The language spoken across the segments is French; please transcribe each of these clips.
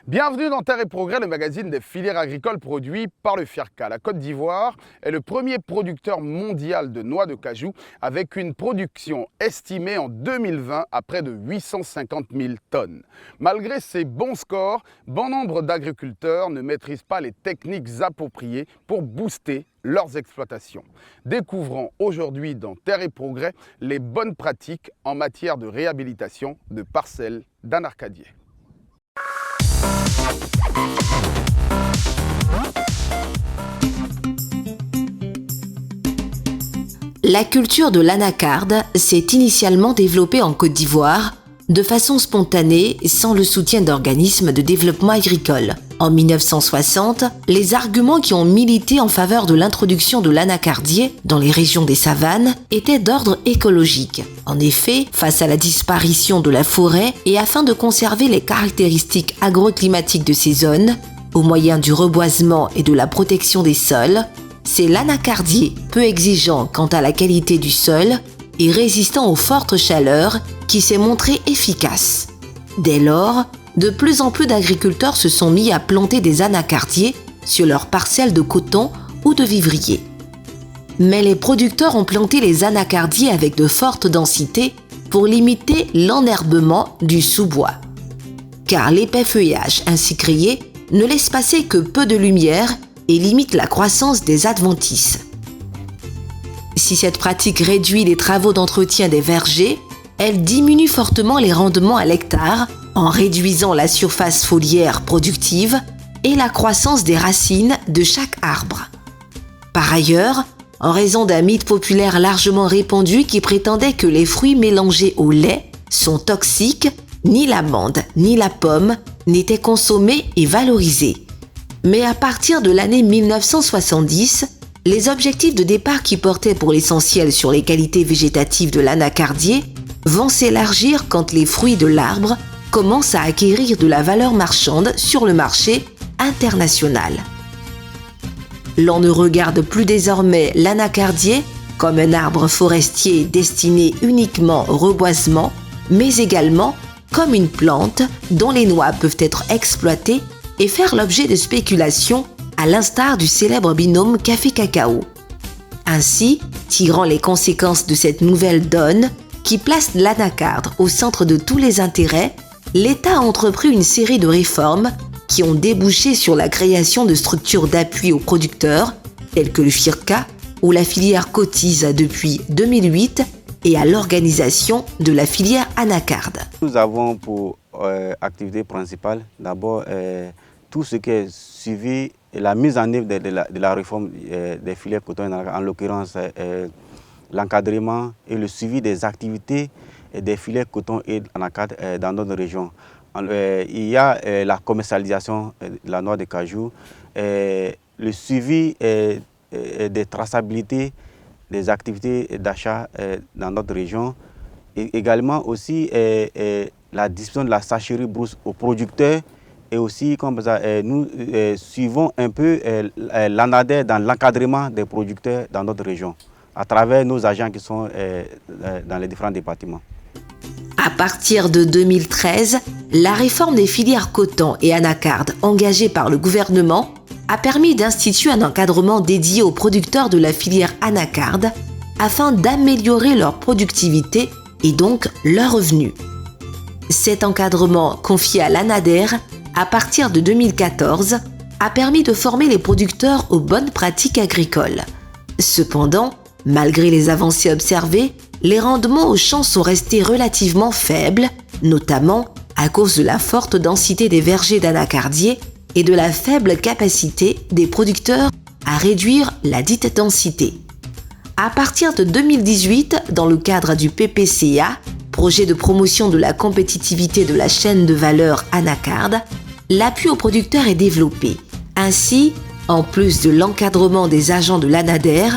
Bienvenue dans Terre et Progrès, le magazine des filières agricoles produit par le FIRCA. La Côte d'Ivoire est le premier producteur mondial de noix de cajou avec une production estimée en 2020 à près de 850 000 tonnes. Malgré ces bons scores, bon nombre d'agriculteurs ne maîtrisent pas les techniques appropriées pour booster leurs exploitations. Découvrons aujourd'hui dans Terre et Progrès les bonnes pratiques en matière de réhabilitation de parcelles d'anarcadiers. La culture de l'anacarde s'est initialement développée en Côte d'Ivoire de façon spontanée sans le soutien d'organismes de développement agricole. En 1960, les arguments qui ont milité en faveur de l'introduction de l'anacardier dans les régions des savanes étaient d'ordre écologique. En effet, face à la disparition de la forêt et afin de conserver les caractéristiques agroclimatiques de ces zones, au moyen du reboisement et de la protection des sols, c'est l'anacardier, peu exigeant quant à la qualité du sol et résistant aux fortes chaleurs, qui s'est montré efficace. Dès lors, de plus en plus d'agriculteurs se sont mis à planter des anacardiers sur leurs parcelles de coton ou de vivrier. Mais les producteurs ont planté les anacardiers avec de fortes densités pour limiter l'enherbement du sous-bois. Car l'épais feuillage ainsi créé ne laisse passer que peu de lumière et limite la croissance des adventices. Si cette pratique réduit les travaux d'entretien des vergers, elle diminue fortement les rendements à l'hectare en réduisant la surface foliaire productive et la croissance des racines de chaque arbre. Par ailleurs, en raison d'un mythe populaire largement répandu qui prétendait que les fruits mélangés au lait sont toxiques, ni l'amande ni la pomme n'étaient consommés et valorisés. Mais à partir de l'année 1970, les objectifs de départ qui portaient pour l'essentiel sur les qualités végétatives de l'anacardier vont s'élargir quand les fruits de l'arbre commencent à acquérir de la valeur marchande sur le marché international. L'on ne regarde plus désormais l'anacardier comme un arbre forestier destiné uniquement au reboisement, mais également comme une plante dont les noix peuvent être exploitées et faire l'objet de spéculations à l'instar du célèbre binôme café-cacao. Ainsi, tirant les conséquences de cette nouvelle donne qui place l'anacarde au centre de tous les intérêts, l'État a entrepris une série de réformes qui ont débouché sur la création de structures d'appui aux producteurs, telles que le FIRCA, où la filière cotise depuis 2008, et à l'organisation de la filière anacarde. Nous avons pour activité principale d'abord tout ce qui est suivi et la mise en œuvre de la réforme des filières coton, en l'occurrence l'encadrement et le suivi des activités des filières coton et anacarde dans notre région. Il y a la commercialisation de la noix de cajou, le suivi des traçabilités des activités d'achat dans notre région, et également aussi la distribution de la sacherie brousse aux producteurs. Et aussi, comme ça, nous suivons un peu l'ANADER dans l'encadrement des producteurs dans notre région, à travers nos agents qui sont dans les différents départements. À partir de 2013, la réforme des filières coton et anacarde engagée par le gouvernement a permis d'instituer un encadrement dédié aux producteurs de la filière anacarde afin d'améliorer leur productivité et donc leurs revenus. Cet encadrement confié à l'ANADER à partir de 2014, a permis de former les producteurs aux bonnes pratiques agricoles. Cependant, malgré les avancées observées, les rendements aux champs sont restés relativement faibles, notamment à cause de la forte densité des vergers d'anacardier et de la faible capacité des producteurs à réduire la dite densité. À partir de 2018, dans le cadre du PPCA, projet de promotion de la compétitivité de la chaîne de valeur anacarde, l'appui aux producteurs est développé. Ainsi, en plus de l'encadrement des agents de l'ANADER,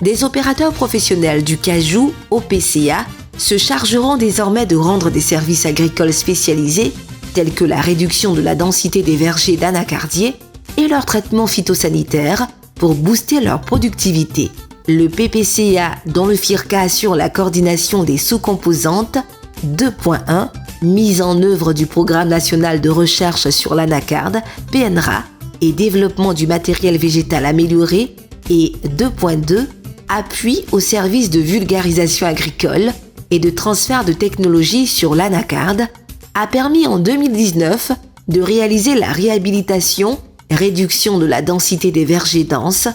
des opérateurs professionnels du cajou au PCA se chargeront désormais de rendre des services agricoles spécialisés tels que la réduction de la densité des vergers d'anacardier et leur traitement phytosanitaire pour booster leur productivité. Le PPCA, dont le FIRCA assure la coordination des sous-composantes 2.1, mise en œuvre du Programme national de recherche sur l'anacarde, PNRA, et développement du matériel végétal amélioré, et 2.2, appui au service de vulgarisation agricole et de transfert de technologie sur l'anacarde, a permis en 2019 de réaliser la réhabilitation, réduction de la densité des vergers denses,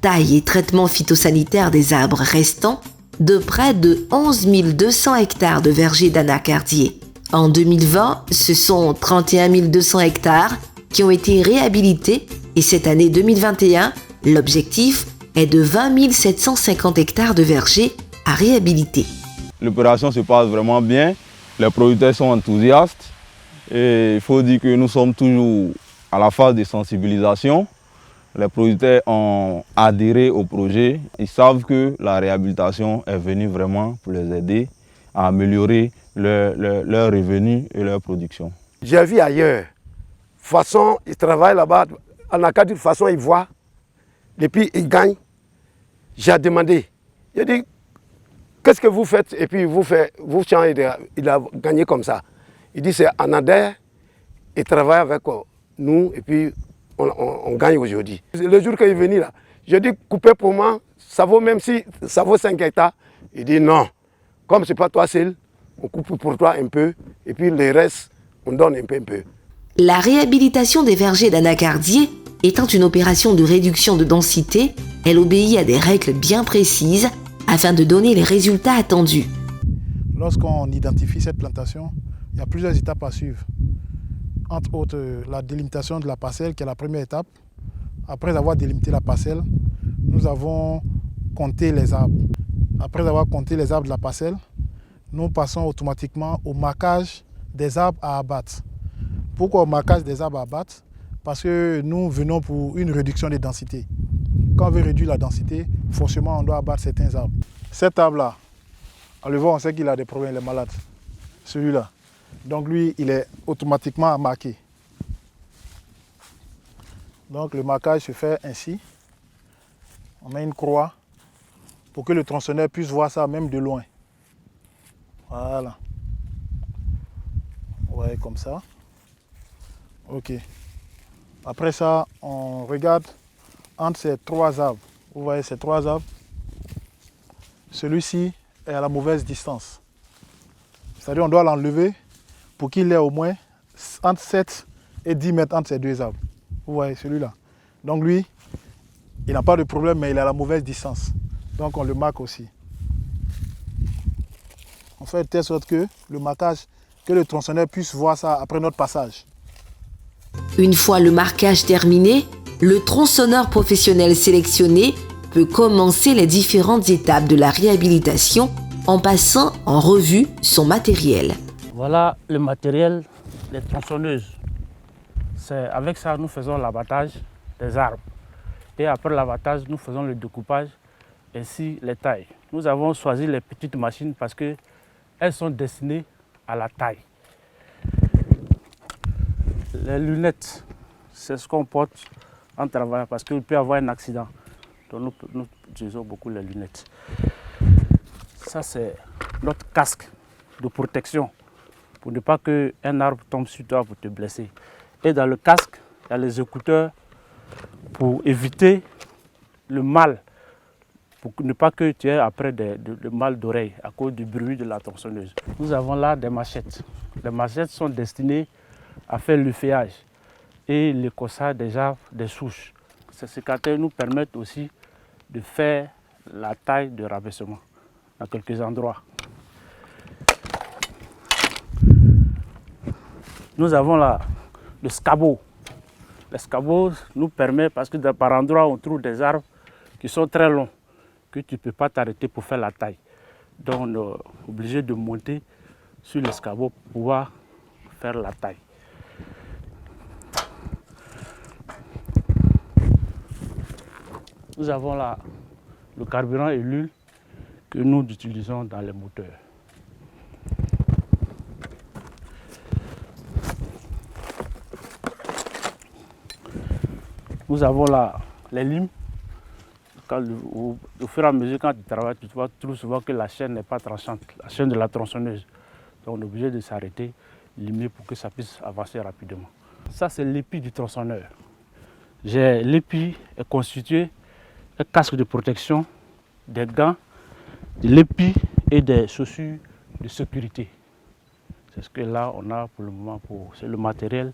taille et traitement phytosanitaire des arbres restants de près de 11 200 hectares de vergers d'anacardiers. En 2020, ce sont 31 200 hectares qui ont été réhabilités et cette année 2021, l'objectif est de 20 750 hectares de vergers à réhabiliter. L'opération se passe vraiment bien, les producteurs sont enthousiastes et il faut dire que nous sommes toujours à la phase de sensibilisation. Les producteurs ont adhéré au projet, ils savent que la réhabilitation est venue vraiment pour les aider à améliorer leurs revenus et leur production. J'ai vu ailleurs, de toute façon, ils travaillent là-bas, en Acadie, de toute façon, ils voient, et puis ils gagnent. J'ai demandé, j'ai dit, qu'est-ce que vous faites? Et puis vous changez, il a gagné comme ça. Il dit, c'est Anader, il travaille avec nous, et puis on gagne aujourd'hui. Le jour qu'il est venu là, je dis, coupez pour moi, ça vaut même si ça vaut 5 hectares. Il dit, non, comme ce n'est pas toi seul, on coupe pour toi un peu, et puis le reste, on donne un peu. La réhabilitation des vergers d'anacardiers étant une opération de réduction de densité, elle obéit à des règles bien précises afin de donner les résultats attendus. Lorsqu'on identifie cette plantation, il y a plusieurs étapes à suivre. Entre autres, la délimitation de la parcelle, qui est la première étape. Après avoir délimité la parcelle, nous avons compté les arbres. Après avoir compté les arbres de la parcelle, nous passons automatiquement au marquage des arbres à abattre. Pourquoi au marquage des arbres à abattre? Parce que nous venons pour une réduction des densités. Quand on veut réduire la densité, forcément on doit abattre certains arbres. Cet arbre-là, on le voit, on sait qu'il a des problèmes, il est malade. Celui-là. Donc lui, il est automatiquement marqué. Donc le marquage se fait ainsi. On met une croix pour que le tronçonneur puisse voir ça même de loin. Voilà. Ouais, comme ça. Ok. Après ça, on regarde entre ces 3 arbres. Vous voyez ces 3 arbres. Celui-ci est à la mauvaise distance. C'est-à-dire qu'on doit l'enlever pour qu'il ait au moins entre 7 et 10 mètres entre ces 2 arbres. Vous voyez celui-là. Donc lui, il n'a pas de problème, mais il est à la mauvaise distance. Donc on le marque aussi. On fait de telle sorte que le marquage, que le tronçonneur puisse voir ça après notre passage. Une fois le marquage terminé, le tronçonneur professionnel sélectionné peut commencer les différentes étapes de la réhabilitation en passant en revue son matériel. Voilà le matériel des tronçonneuses. Avec ça, nous faisons l'abattage des arbres. Et après l'abattage, nous faisons le découpage ainsi les tailles. Nous avons choisi les petites machines parce qu'elles sont destinées à la taille. Les lunettes, c'est ce qu'on porte en travaillant parce qu'il peut y avoir un accident. Donc nous utilisons beaucoup les lunettes. Ça, c'est notre casque de protection pour ne pas qu'un arbre tombe sur toi pour te blesser. Et dans le casque, il y a les écouteurs pour éviter le mal, pour ne pas que tu aies après le mal d'oreille à cause du bruit de la tronçonneuse. Nous avons là des machettes. Les machettes sont destinées à faire le feuillage et l'écossage des arbres, des souches. Ces sécateurs nous permettent aussi de faire la taille de rabaissement dans quelques endroits. Nous avons là le scabot. Le scabot nous permet, parce que par endroits on trouve des arbres qui sont très longs, que tu ne peux pas t'arrêter pour faire la taille. Donc on est obligé de monter sur le scabot pour pouvoir faire la taille. Nous avons là le carburant et l'huile que nous utilisons dans les moteurs. Nous avons là les limes. Au fur et à mesure, quand tu travailles, tu trouves souvent que la chaîne n'est pas tranchante, la chaîne de la tronçonneuse. Donc on est obligé de s'arrêter limer pour que ça puisse avancer rapidement. Ça, c'est l'épi du tronçonneur. L'épi est constitué d'un casque de protection, des gants, de l'épi et des chaussures de sécurité. C'est ce que là, on a pour le moment, c'est le matériel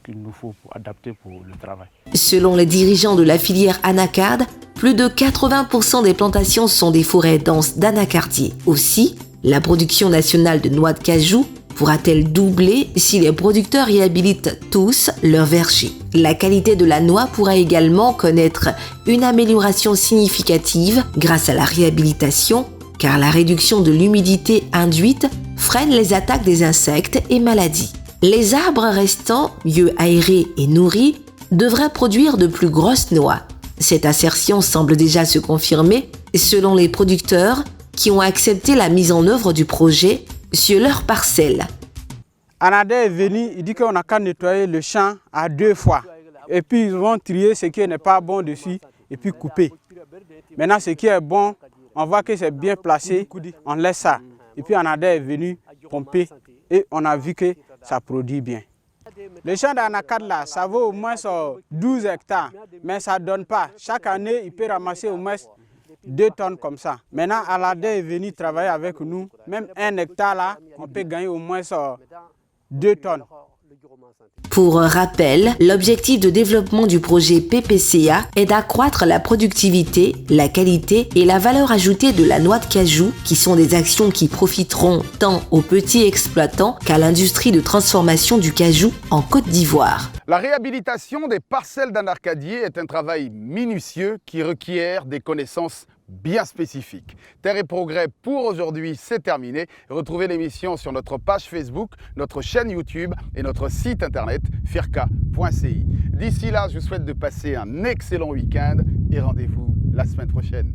qu'il nous faut pour adapter pour le travail. Selon les dirigeants de la filière anacarde, plus de 80% des plantations sont des forêts denses d'anacardiers. Aussi, la production nationale de noix de cajou pourra-t-elle doubler si les producteurs réhabilitent tous leurs vergers? La qualité de la noix pourra également connaître une amélioration significative grâce à la réhabilitation, car la réduction de l'humidité induite freine les attaques des insectes et maladies. Les arbres restants, mieux aérés et nourris, devraient produire de plus grosses noix. Cette assertion semble déjà se confirmer selon les producteurs qui ont accepté la mise en œuvre du projet sur leur parcelle. Anadé est venu, il dit qu'on n'a qu'à nettoyer le champ à 2 fois. Et puis ils vont trier ce qui n'est pas bon dessus et puis couper. Maintenant ce qui est bon, on voit que c'est bien placé, on laisse ça. Et puis Anadé est venu pomper et on a vu que ça produit bien. Le champ d'anacarde là, ça vaut au moins 12 hectares, mais ça ne donne pas. Chaque année, il peut ramasser au moins 2 tonnes comme ça. Maintenant, Aladin est venu travailler avec nous. Même 1 hectare là, on peut gagner au moins 2 tonnes. Pour rappel, l'objectif de développement du projet PPCA est d'accroître la productivité, la qualité et la valeur ajoutée de la noix de cajou, qui sont des actions qui profiteront tant aux petits exploitants qu'à l'industrie de transformation du cajou en Côte d'Ivoire. La réhabilitation des parcelles d'anacardiers est un travail minutieux qui requiert des connaissances bien spécifiques. Terre et Progrès pour aujourd'hui, c'est terminé. Retrouvez l'émission sur notre page Facebook, notre chaîne YouTube et notre site internet firca.ci. D'ici là, je vous souhaite de passer un excellent week-end et rendez-vous la semaine prochaine.